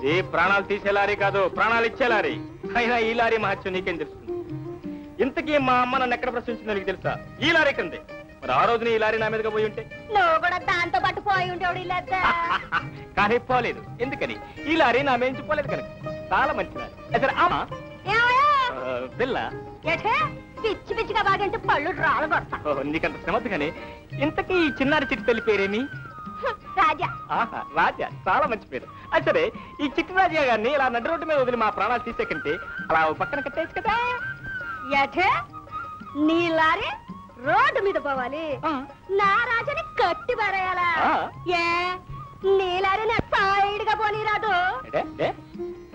ఇది ప్రాణాలు తీసే లారీ కాదు, ప్రాణాలు ఇచ్చే లారీ. అయినా ఈ లారీ మహత్యం నీకేం తెలుస్తుంది? ఇంతకీ మా అమ్మ నన్ను ఎక్కడ ప్రశ్నించిందో నీకు తెలుసా? ఈ లారీ కిందే. మరి ఆ రోజున ఈ లారీ నా మీదగా పోయి ఉంటే నువ్వు కూడా దాంతో పాటు పోయి ఉంటావు. కానీ పోలేదు. ఎందుకని? ఈ లారీ నా మేంచిపోలేదు కనుక. చాలా మంచి లారీ. సరే అమ్మా పిల్ల పిచ్చి పిచ్చిగా బాగంటే పళ్ళు రాళ్ళు కొడతా. నీకంత శ్రమద్దు కానీ ఇంతకీ ఈ చిన్నారి చిట్టి తల్లి పేరేమి? రాజా. రాజా, చాలా మంచి పేరు. సరే ఈ చిట్టి రాజా గారిని ఇలా నడి రోడ్డు మీద వదిలి మా ప్రాణాలు తీసేకంటే అలా పక్కన కట్టేయచ్చు కదా. నీ లారీ రోడ్డు మీద పోవాలి, నా రాజాని కట్టి పారేయాలా? నీ లారీ నా సైడ్ గా పోనీ రాదు.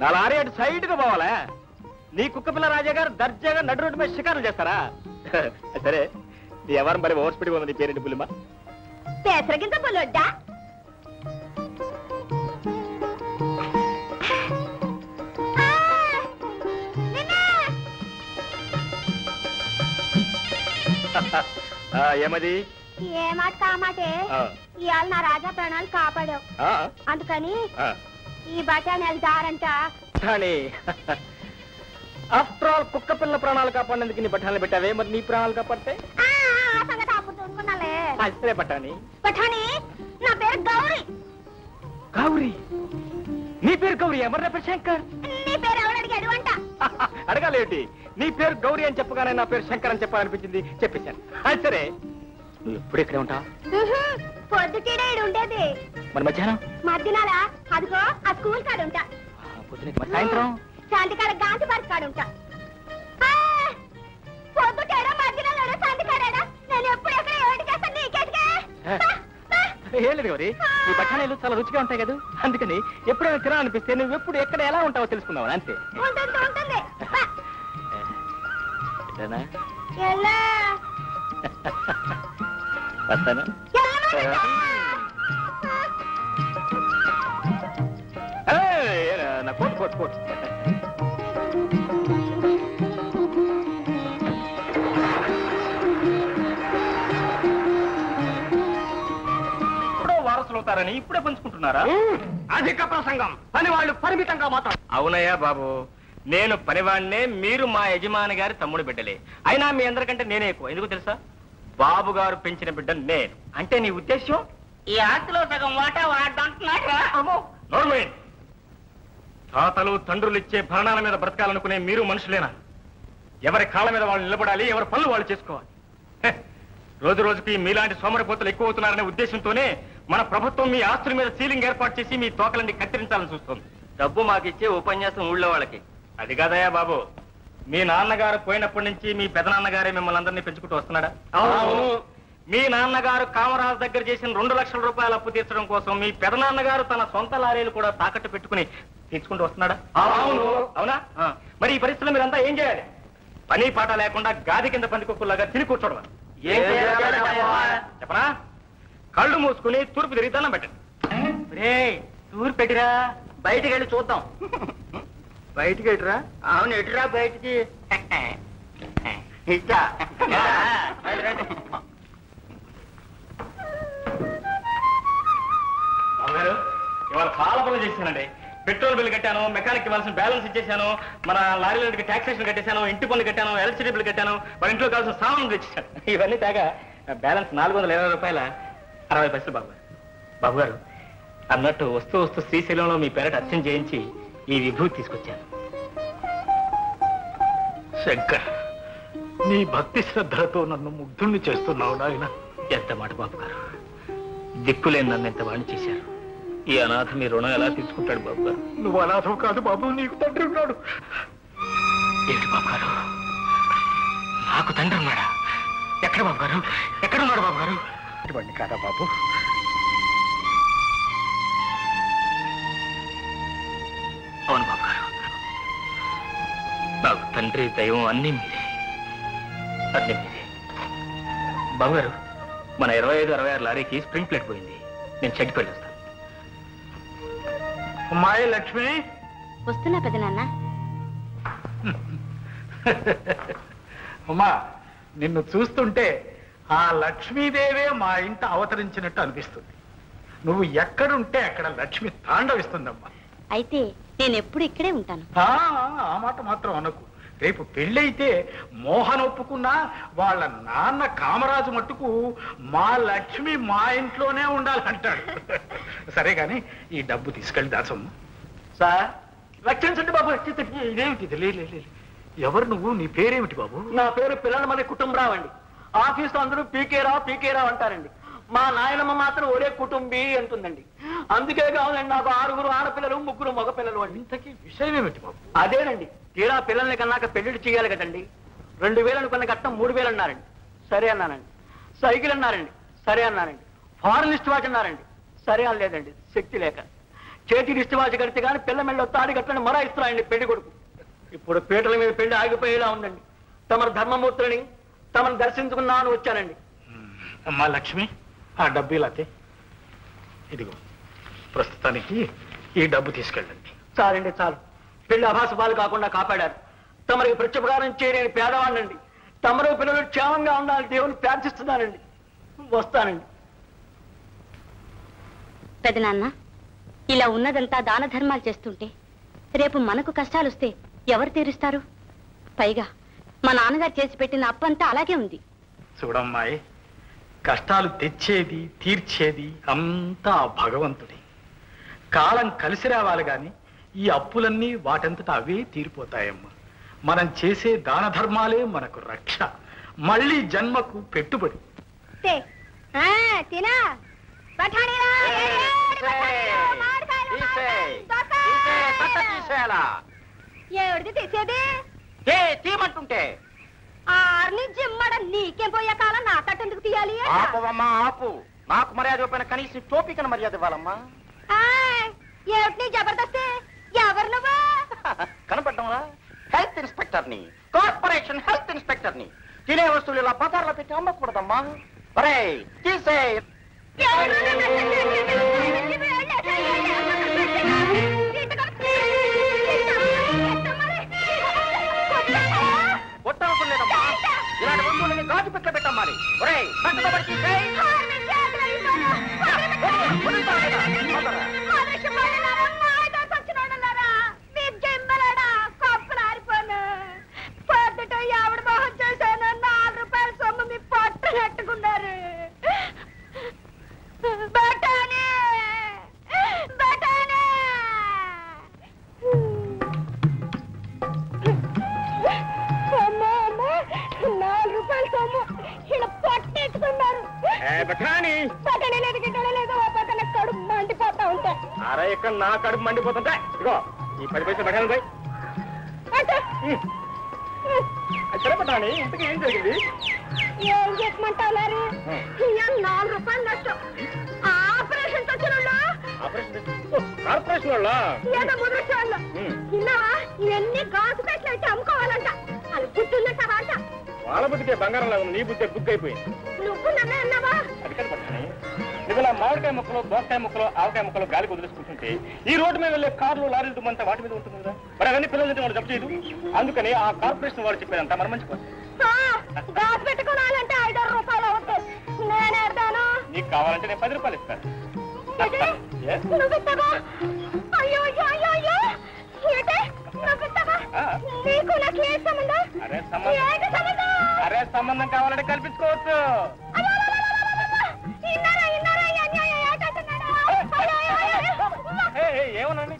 నా లారీ అటు సైడ్ గా పోవాలా? నీ కుక్కపిల్ల రాజా గారు దర్జాగా నడి రోడ్డు మీద షికారులు చేస్తారా? సరే నీ ఎవరు మరి ఓవర్స్ పెట్టి ఉంది. నీ పేరేంటి పులిమా? పెసరగింత పుల్లొడ్డా? ఏమది? ఏ మాట కామాటే ఇవాళ నా రాజా ప్రాణాలు కాపాడావు, అందుకని ఈ బఠానీ అది దారంట. ఆఫ్టర్ ఆల్ కుక్క పిల్ల ప్రాణాలు కాపాడేందుకు నీ బఠానీలు పెట్టావే, మరి నీ ప్రాణాలు కాపాడితే? సరే బఠానీ. బఠానీ నా పేరు గౌరీ. గౌరీ? నీ పేరు గౌరీ? ఎవరు నా పేరు శంకర్. నీ పేరు ఎవరు అడిగాడు అంట. అడగాలేంటి? నీ పేరు గౌరీ అని చెప్పగానే నా పేరు శంకర్ అని చెప్పాలనిపించింది, చెప్పేశాను. సరే నువ్వు ఎప్పుడు ఇక్కడే ఉంటావు? పొద్దుటీడే ఉండేది. మరి మధ్యాహ్నం? మధ్యాహ్నాల అదిగో ఆ స్కూల్ కాడ ఉంటా. సాయంత్రం శాంతికాడ గాంధీ పార్క్ కాడ ఉంటా. పొద్దుటేడా మధ్యాహ్నం శాంతికాడా? నేను ఎప్పుడు ఎక్కడ ఏడు చేస్తాను నీకేటిగా? ఏం లేదు గౌరీ, ఈ బఠానీలు చాలా రుచిగా ఉంటాయి కదా, అందుకని ఎప్పుడైనా తినాలనిపిస్తే నువ్వు ఎప్పుడు ఎక్కడ ఎలా ఉంటావో తెలుసుకుందావు అంతే. ఉంటుంది. వస్తాను. నా కోట్ కోట్ కోట్. వారసులు అవుతారని ఇప్పుడే పంచుకుంటున్నారా? అధిక ప్రసంగం. పని వాళ్ళు పరిమితంగా మాట్లాడు. అవునయ్యా బాబు, నేను పనివాడినే, మీరు మా యజమాని గారి తమ్ముడు బిడ్డలే. అయినా మీ అందరికంటే నేనే ఎక్కువ. ఎందుకు తెలుసా? బాబు గారు పెంచిన బిడ్డ నేను. అంటే నీ ఉద్దేశం ఈ ఆస్తిలో సగం వాటా వాడంటున్నాడు. తాతలు తండ్రులు ఇచ్చే భరణాల మీద బ్రతకాలనుకునే మీరు మనుషులేనా? ఎవరి కాళ్ళ మీద వాళ్ళు నిలబడాలి, ఎవరి పనులు వాళ్ళు చేసుకోవాలి. రోజు రోజుకి మీలాంటి సోమరిపోతులు ఎక్కువ అవుతున్నారనే ఉద్దేశంతోనే మన ప్రభుత్వం మీ ఆస్తుల మీద సీలింగ్ ఏర్పాటు చేసి మీ తోకలన్నీ కత్తిరించాలని చూస్తుంది. డబ్బు మాకిచ్చే ఉపన్యాసం ఊళ్ళో వాళ్ళకి. అది కాదయ్యా బాబు, మీ నాన్నగారు పోయినప్పటి నుంచి మీ పెదనాన్నగారే మిమ్మల్ని అందరినీ పెంచుకుంటూ వస్తున్నాడా? మీ నాన్నగారు కామరాజు దగ్గర చేసిన 2 లక్షల రూపాయల అప్పు తీర్చడం కోసం మీ పెదనాన్నగారు తన సొంత లారీలు కూడా తాకట్టు పెట్టుకుని తీర్చుకుంటూ వస్తున్నాడా? అవునా? మరి ఈ పరిస్థితుల్లో మీరంతా ఏం చేయాలి? పని పాట లేకుండా గాది కింద పందికొక్కులాగా తిని కూర్చోవడం. చెప్పనా? కళ్ళు మూసుకుని తూర్పు తిరిగి దండం పెట్టండి. తూర్పు పెట్టిరా, బయటికి వెళ్ళి చూద్దాం. బయటికి ఎటురా? అవును, ఎటురా బయటికి. బాబుగారు, ఇవాళ చాలా పనులు చేశానండి. పెట్రోల్ బిల్లు కట్టాను, మెకానిక్ ఇవ్వాల్సిన బ్యాలెన్స్ ఇచ్చేసాను, మన లారీలకి ట్యాక్సేషన్ కట్టేశాను, ఇంటి పనులు కట్టాను, ఎలక్ట్రిసిటీ బిల్లు కట్టాను, మన ఇంట్లో కావాల్సిన సామాన్లు తెచ్చేసాను. ఇవన్నీ తేగా బ్యాలెన్స్ 420 రూపాయల 60 పైసలు. బాబు గారు అన్నట్టు వస్తూ వస్తూ శ్రీశైలంలో మీ పేరట అర్చన చేయించి ఈ విభూతి తీసుకొచ్చాను. శంకర్, నీ భక్తి శ్రద్ధలతో నన్ను ముగ్ధుణ్ణి చేస్తున్నావు నాయన. ఎంత మాట బాబు గారు, దిక్కులేని నన్ను ఎంత వాణి చేశారు. ఈ అనాథ మీ రుణం ఎలా తీసుకుంటాడు బాబు గారు? నువ్వు అనాథం కాదు బాబు, నీకు తండ్రి ఉన్నాడు. ఏంటి బాబు గారు, నాకు తండ్రి ఉన్నాడా? ఎక్కడ బాబు గారు, ఎక్కడున్నాడు బాబు గారు? ఇటువంటి కాదా బాబు? అవును బాబు గారు, నాకు తండ్రి దైవం అన్నీ మీరే, అన్నీ మీరే. బాబు గారు, మన 25-66 లారీకి స్ప్రింగ్ ప్లేట్ పోయింది. నేను చెడ్డి పెళ్ళి వస్తాను. అమ్మాయి లక్ష్మి, వస్తున్నా పెదనాన్న. అమ్మా, నిన్ను చూస్తుంటే ఆ లక్ష్మీదేవే మా ఇంట అవతరించినట్టు అనిపిస్తుంది. నువ్వు ఎక్కడుంటే అక్కడ లక్ష్మి తాండవిస్తుందమ్మా. అయితే నేను ఎప్పుడు ఇక్కడే ఉంటాను. ఆ మాట మాత్రం అనకు. రేపు పెళ్ళైతే మోహన్ ఒప్పుకున్నా వాళ్ళ నాన్న కామరాజు మట్టుకు మా లక్ష్మి మా ఇంట్లోనే ఉండాలంటాడు. సరే గాని ఈ డబ్బు తీసుకెళ్ళి దాసమ్మ. సార్ రక్షించండి బాబు. ఇదేమిటి? లేదు. ఎవరు నువ్వు? నీ పేరేమిటి బాబు? నా పేరు పిల్లలమనే కుటుంబరావు అండి. ఆఫీసు అందరూ పీకే రావు అంటారండి. మా నాయనమ్మ మాత్రం ఒరే కుటుంబీ అంటుందండి. అందుకే కావాలండి నాకు 6 ఆడపిల్లలు 3 మగపిల్లలు అండి. ఇంతకీ విషయం ఏమిటి బాబు? అదేనండి, తీరా పిల్లల్ని కన్నాక పెళ్లిళ్ళు చేయాలి కదండి. 2000 అనుకున్న కట్టం 3000 అన్నారండి. సరే అన్నానండి. సైకిల్ అన్నారండి. సరే అన్నానండి. ఫారెన్ లిస్ట్ వాచ్ అన్నారండి. సరే అనలేదండి, శక్తి లేక. చేతి లిస్ట్ వాచ్ కడితే కానీ పిల్ల మెళ్ళ తాడి కట్టని మరా ఇస్తున్నాయండి పెళ్లి కొడుకు. ఇప్పుడు పీటల మీద పెళ్లి ఆగిపోయేలా ఉందండి. తమరు ధర్మమూర్తులని తమను దర్శించుకున్నాను వచ్చానండి. అమ్మా లక్ష్మి, ఆ డబ్బు ఇలాతే. ఇదిగో ప్రస్తుతానికి ఈ డబ్బు తీసుకెళ్ళండి. చాలండి, చాలు. పెళ్లి అభాసపాలు కాకుండా కాపాడారు. తమరికి ప్రత్యుపకారం చేయలేని పేదవాడినండి. తమరు పిల్లలు క్షేమంగా ఉండాలని దేవుని ప్రార్థిస్తున్నానండి. వస్తానండి. పెదనాన్న, ఇలా ఉన్నదంతా దాన ధర్మాలు చేస్తుంటే రేపు మనకు కష్టాలు వస్తే ఎవరు తీరుస్తారు? పైగా మా నాన్నగారు చేసి పెట్టిన అప్పంతా అలాగే ఉంది. చూడమ్మాయి, కష్టాలు తెచ్చేది తీర్చేది అంతా భగవంతుడి. కాలం కలిసి రావాలి గాని ఈ అప్పులన్నీ వాటంతటా అవే తీరిపోతాయమ్మా. మనం చేసే దాన ధర్మాలే మనకు రక్ష, మళ్ళీ జన్మకు పెట్టుబడి. ఎవరిది తీసేది? తీయమంటుంటే ఆర్ని జిమ్మడ నీకేం పోయే కాలం నా తట్టెందుకు తీయాలి? ఆపవమ్మా, ఆపు. నాకు మర్యాద పైన కనీసం టోపికన మర్యాద ఇవ్వాలమ్మా. ఏమిటి జబర్దస్త్? ఎవరు నువ్వు? కనపడ్డా? హెల్త్ ఇన్స్పెక్టర్ ని, కార్పొరేషన్ హెల్త్ ఇన్స్పెక్టర్ ని. తినే వస్తువులు ఇలా బజార్లో పెట్టి అమ్మకూడదమ్మా. ఒరే తీసే. కొట్టవసలేదమ్మా. ఇలాంటి వస్తువులని గాజు పెట్ల పెట్టమ్మాలి. ఒరే ఎవడు మోహన్ చేశాను? 4 రూపాయల సొమ్ము మీ పట్టు కట్టుకున్నారు. బఠానీ 4 రూపాయల సొమ్ము ఇలా పట్టెట్టుకున్నారు. బఠానీ లేదు గిట్టడ లేదు. ఓ పక్కన కడుపు మండిపోతా ఉంటాయి. అరే ఇక్కడ నా కడుపు మండిపోతుంటే ఇదిగో ఈ 10 పైసలు బఠానీ పోయి. సరేపటాని ఇంతకీ ఏం జరిగింది? ఏం చెప్పమంటారు? 4 రూపాయలు నష్టం. ఆపరేషన్ వచ్చిన కార్పొరేషన్ వాళ్ళ ఏదో ముద్రక్ష వాళ్ళు ఇన్నావా? ఇవన్నీ గాజు పెట్లు అయితే అమ్ముకోవాలంట. అది గుర్తుందంట అంట. వాళ్ళ బుద్ధికే బంగారం లాగా నీ బుద్ధి బుక్ అయిపోయింది. నువ్వు నన్నే అన్నావా? అది కదా పట్టాని. ఇదిలా మామిడికాయ ముక్కలు, దోసకాయ ముక్కలు, ఆవకాయ ముక్కలు గాలికి వదిలేసుకుంటుంటే ఈ రోడ్డు మీద వెళ్ళే కార్లు లారీలు తుమ్మంతా వాటి మీద ఉంటుంది కదా. మరి అవన్నీ పిల్లలు తింటే వాళ్ళు జప్పు చేయదు. అందుకని ఆ కార్పొరేషన్ వాడు చెప్పేదంతా మన మంచి కోసం. గాజు పెట్టుకోవాలంటే 5 రూపాయలు అవుతాయి. నేనేడతాను. నీకు కావాలంటే నేను 10 రూపాయలు ఇస్తాను. నువ్వు ఇస్తావా? అయ్యో అయ్యో ఏంటే నువ్వు ఇస్తావా? నీకు నాకు ఏ సంబంధం? అరే సంబంధం కావాలంటే కల్పించుకోవచ్చు. ఏమనండి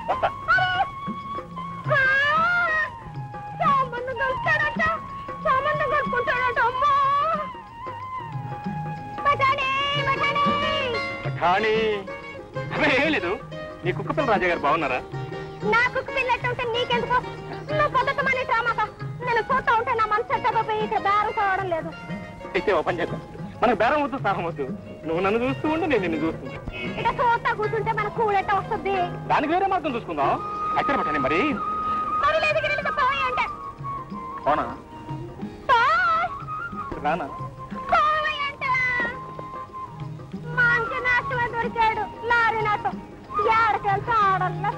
వస్తా. సంబంధం కలుస్తాడట, సంబంధం కలుపుకుంటాడట. అమ్మా ఏం లేదు. నీ కుక్కపిల్ల రాజా గారు బాగున్నారా? నా కుక్క పిల్లట్టు ఉంటే నీకెందుకు? నువ్వు పొద్దుట మనీ డ్రామాక నేను చూస్తా ఉంటే నా మనసు ఎట్టకపోయి ఇక్కడ బేరం కావడం లేదు. అయితే ఓ పని చేద్దాం. మనకు బేరం వద్దు, సాహం వద్దు. నువ్వు నన్ను చూస్తూ ఉండు, నేను నిన్ను చూస్తున్నా. ఇక్కడ చూస్తా కూర్చుంటే మన కూడెట్ట వస్తుంది. దానికి వేరే మార్గం చూసుకుందాం. ఎక్కడ పట్టాను మరి? అంటే అవునా రానా? మంచి నాటమే దొరికాడు. లారీ నాటం ఏడకెళ్తే ఆడల్లా